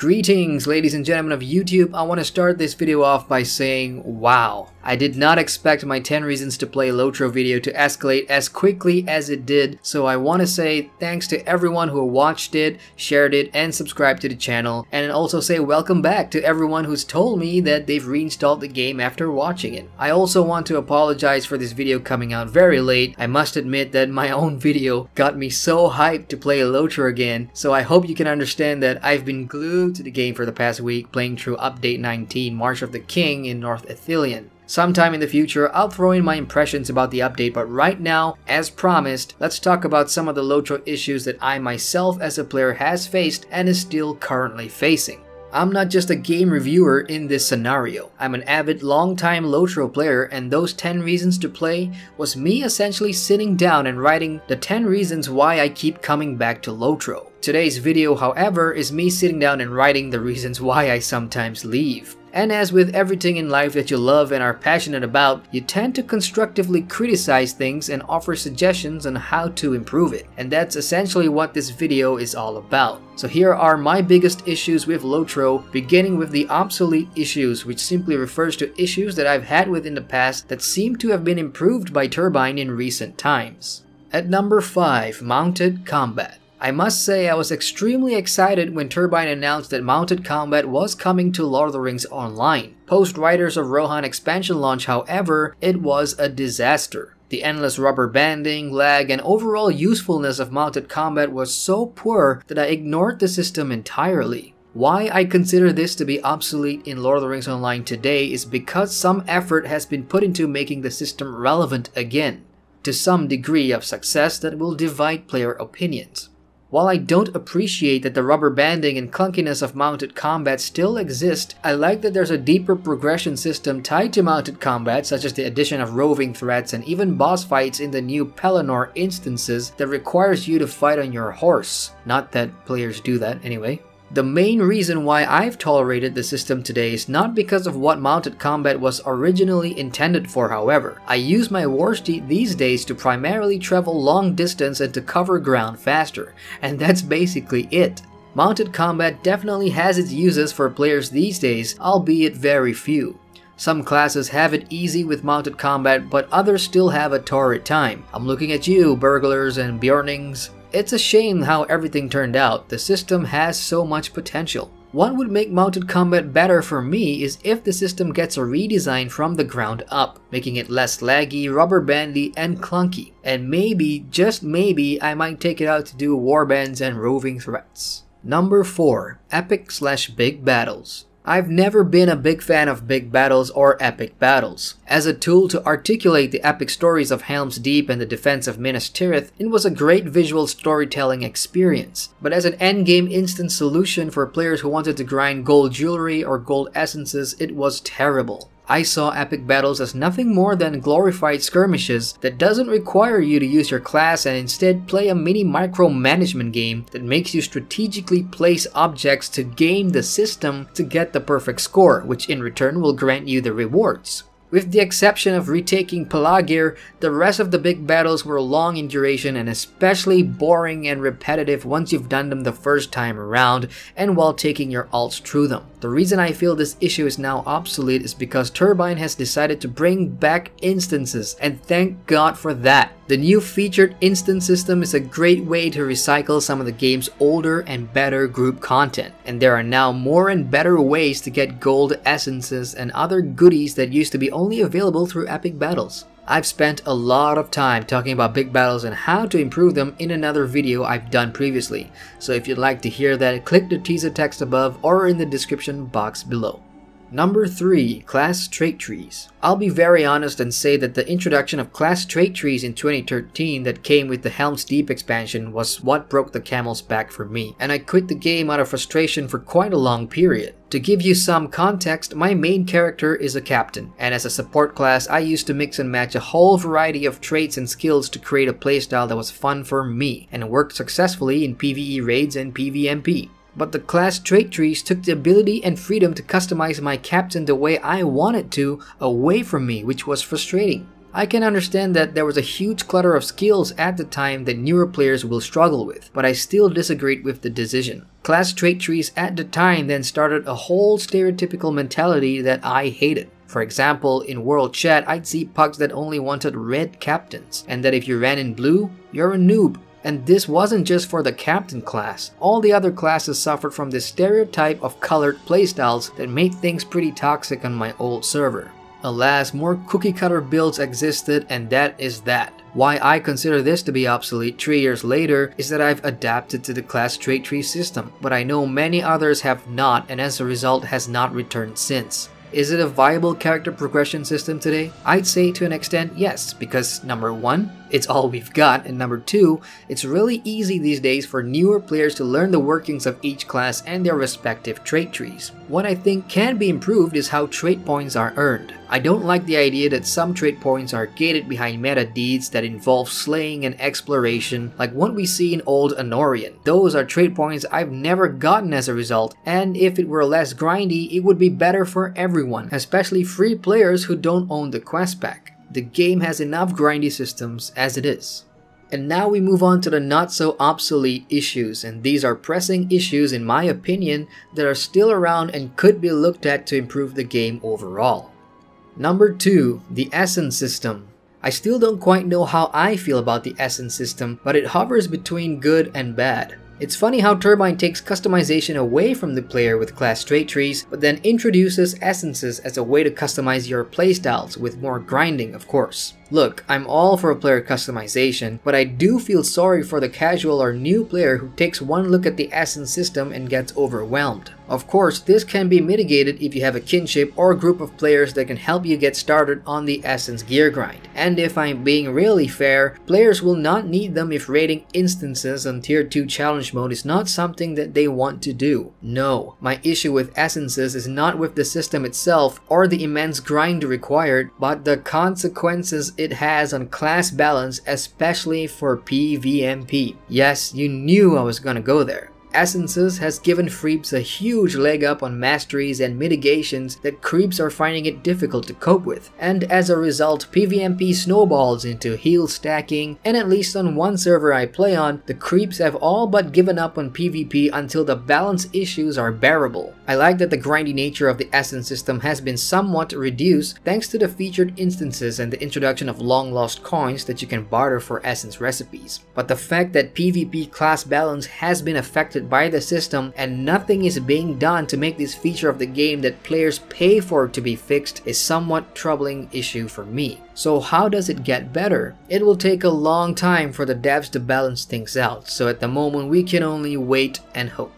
Greetings ladies and gentlemen of YouTube. I want to start this video off by saying wow. I did not expect my 10 reasons to play Lotro video to escalate as quickly as it did, so I want to say thanks to everyone who watched it, shared it, and subscribed to the channel, and also say welcome back to everyone who's told me that they've reinstalled the game after watching it. I also want to apologize for this video coming out very late. I must admit that my own video got me so hyped to play Lotro again, so I hope you can understand that I've been glued to the game for the past week playing through update 19 March of the King in North Ithilien. Sometime in the future, I'll throw in my impressions about the update, but right now, as promised, let's talk about some of the Lotro issues that I myself as a player has faced and is still currently facing. I'm not just a game reviewer in this scenario. I'm an avid long-time Lotro player, and those 10 reasons to play was me essentially sitting down and writing the 10 reasons why I keep coming back to Lotro. Today's video, however, is me sitting down and writing the reasons why I sometimes leave. And as with everything in life that you love and are passionate about, you tend to constructively criticize things and offer suggestions on how to improve it. And that's essentially what this video is all about. So here are my biggest issues with Lotro, beginning with the obsolete issues, which simply refers to issues that I've had with in the past that seem to have been improved by Turbine in recent times. At number 5, Mounted Combat. I must say I was extremely excited when Turbine announced that Mounted Combat was coming to Lord of the Rings Online. Post Riders of Rohan expansion launch, however, it was a disaster. The endless rubber banding, lag, and overall usefulness of Mounted Combat was so poor that I ignored the system entirely. Why I consider this to be obsolete in Lord of the Rings Online today is because some effort has been put into making the system relevant again, to some degree of success that will divide player opinions. While I don't appreciate that the rubber banding and clunkiness of Mounted Combat still exist, I like that there's a deeper progression system tied to Mounted Combat, such as the addition of roving threats and even boss fights in the new Pelennor instances that requires you to fight on your horse. Not that players do that anyway. The main reason why I've tolerated the system today is not because of what Mounted Combat was originally intended for, however. I use my warsteed these days to primarily travel long distance and to cover ground faster, and that's basically it. Mounted Combat definitely has its uses for players these days, albeit very few. Some classes have it easy with Mounted Combat, but others still have a torrid time. I'm looking at you, burglars and Bjornings. It's a shame how everything turned out. The system has so much potential. What would make Mounted Combat better for me is if the system gets a redesign from the ground up, making it less laggy, rubber bandy, and clunky. And maybe, just maybe, I might take it out to do warbands and roving threats. Number 4. Epic/big battles. I've never been a big fan of big battles or epic battles. As a tool to articulate the epic stories of Helm's Deep and the defense of Minas Tirith, it was a great visual storytelling experience. But as an endgame instant solution for players who wanted to grind gold jewelry or gold essences, it was terrible. I saw epic battles as nothing more than glorified skirmishes that doesn't require you to use your class and instead play a mini micromanagement game that makes you strategically place objects to game the system to get the perfect score, which in return will grant you the rewards. With the exception of retaking Pelagir, the rest of the big battles were long in duration and especially boring and repetitive once you've done them the first time around and while taking your ults through them. The reason I feel this issue is now obsolete is because Turbine has decided to bring back instances, and thank God for that. The new featured instance system is a great way to recycle some of the game's older and better group content, and there are now more and better ways to get gold essences and other goodies that used to be only available through epic battles. I've spent a lot of time talking about big battles and how to improve them in another video I've done previously, so if you'd like to hear that, click the teaser text above or in the description box below. Number 3. Class Trait Trees. I'll be very honest and say that the introduction of class trait trees in 2013 that came with the Helm's Deep expansion was what broke the camel's back for me, and I quit the game out of frustration for quite a long period. To give you some context, my main character is a captain, and as a support class I used to mix and match a whole variety of traits and skills to create a playstyle that was fun for me, and worked successfully in PvE raids and PvMP. But the class trait trees took the ability and freedom to customize my captain the way I wanted to away from me, which was frustrating. I can understand that there was a huge clutter of skills at the time that newer players will struggle with, but I still disagreed with the decision. Class trait trees at the time then started a whole stereotypical mentality that I hated. For example, in World Chat, I'd see pugs that only wanted red captains, and that if you ran in blue, you're a noob. And this wasn't just for the captain class. All the other classes suffered from this stereotype of colored playstyles that made things pretty toxic on my old server. Alas, more cookie-cutter builds existed, and that is that. Why I consider this to be obsolete 3 years later is that I've adapted to the class trait tree system, but I know many others have not, and as a result has not returned since. Is it a viable character progression system today? I'd say to an extent yes, because number 1, it's all we've got, and number 2, it's really easy these days for newer players to learn the workings of each class and their respective trait trees. What I think can be improved is how trait points are earned. I don't like the idea that some trait points are gated behind meta deeds that involve slaying and exploration, like what we see in old Anorian. Those are trait points I've never gotten as a result, and if it were less grindy, it would be better for everyone, especially free players who don't own the quest pack. The game has enough grindy systems as it is. And now we move on to the not so obsolete issues, and these are pressing issues in my opinion that are still around and could be looked at to improve the game overall. Number 2, the Essence system. I still don't quite know how I feel about the Essence system, but it hovers between good and bad. It's funny how Turbine takes customization away from the player with class trait trees, but then introduces essences as a way to customize your playstyles, with more grinding of course. Look, I'm all for player customization, but I do feel sorry for the casual or new player who takes one look at the Essence system and gets overwhelmed. Of course, this can be mitigated if you have a kinship or group of players that can help you get started on the Essence gear grind. And if I'm being really fair, players will not need them if raiding instances on tier 2 challenge mode is not something that they want to do. No, my issue with essences is not with the system itself or the immense grind required, but the consequences it has on class balance, especially for PvMP. Yes, you knew I was gonna go there. Essences has given Freeps a huge leg up on masteries and mitigations that creeps are finding it difficult to cope with, and as a result PvMP snowballs into heal stacking, and at least on one server I play on, the creeps have all but given up on PvP until the balance issues are bearable. I like that the grindy nature of the Essence system has been somewhat reduced thanks to the featured instances and the introduction of long lost coins that you can barter for Essence recipes. But the fact that PvP class balance has been affected by the system and nothing is being done to make this feature of the game that players pay for to be fixed is somewhat troubling issue for me. So how does it get better? It will take a long time for the devs to balance things out, so at the moment we can only wait and hope.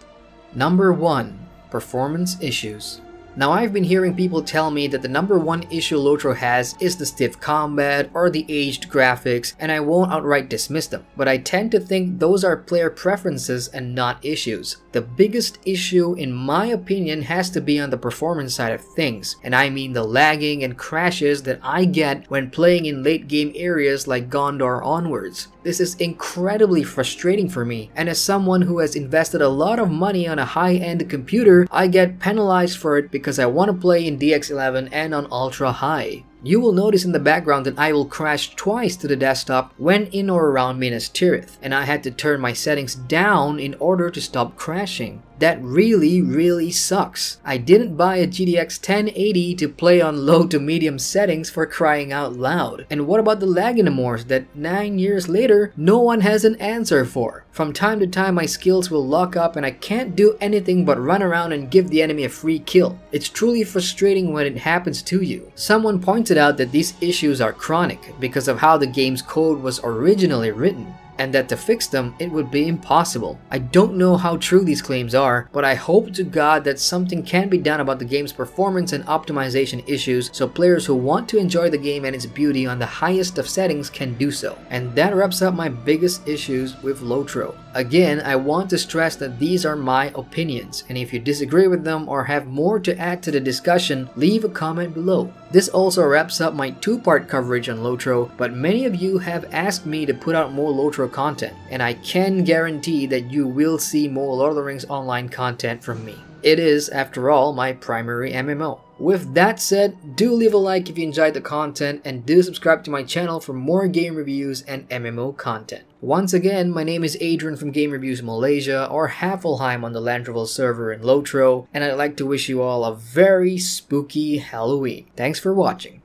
Number 1. Performance issues. Now I've been hearing people tell me that the number 1 issue Lotro has is the stiff combat or the aged graphics, and I won't outright dismiss them, but I tend to think those are player preferences and not issues. The biggest issue in my opinion has to be on the performance side of things, and I mean the lagging and crashes that I get when playing in late game areas like Gondor onwards. This is incredibly frustrating for me, and as someone who has invested a lot of money on a high-end computer, I get penalized for it because I want to play in DX11 and on ultra high. You will notice in the background that I will crash twice to the desktop when in or around Minas Tirith, and I had to turn my settings down in order to stop crashing. That really sucks. I didn't buy a GTX 1080 to play on low to medium settings, for crying out loud. And what about the lag anomors that 9 years later no one has an answer for? From time to time my skills will lock up and I can't do anything but run around and give the enemy a free kill. It's truly frustrating when it happens to you. Someone pointed out that these issues are chronic because of how the game's code was originally written, and that to fix them, it would be impossible. I don't know how true these claims are, but I hope to God that something can be done about the game's performance and optimization issues so players who want to enjoy the game and its beauty on the highest of settings can do so. And that wraps up my biggest issues with Lotro. Again, I want to stress that these are my opinions, and if you disagree with them or have more to add to the discussion, leave a comment below. This also wraps up my 2-part coverage on Lotro, but many of you have asked me to put out more Lotro content, and I can guarantee that you will see more Lord of the Rings Online content from me. It is, after all, my primary MMO. With that said, do leave a like if you enjoyed the content, and do subscribe to my channel for more game reviews and MMO content. Once again, my name is Adrian from Game Reviews Malaysia, or Havelheim on the Landroval server in Lotro, and I'd like to wish you all a very spooky Halloween. Thanks for watching.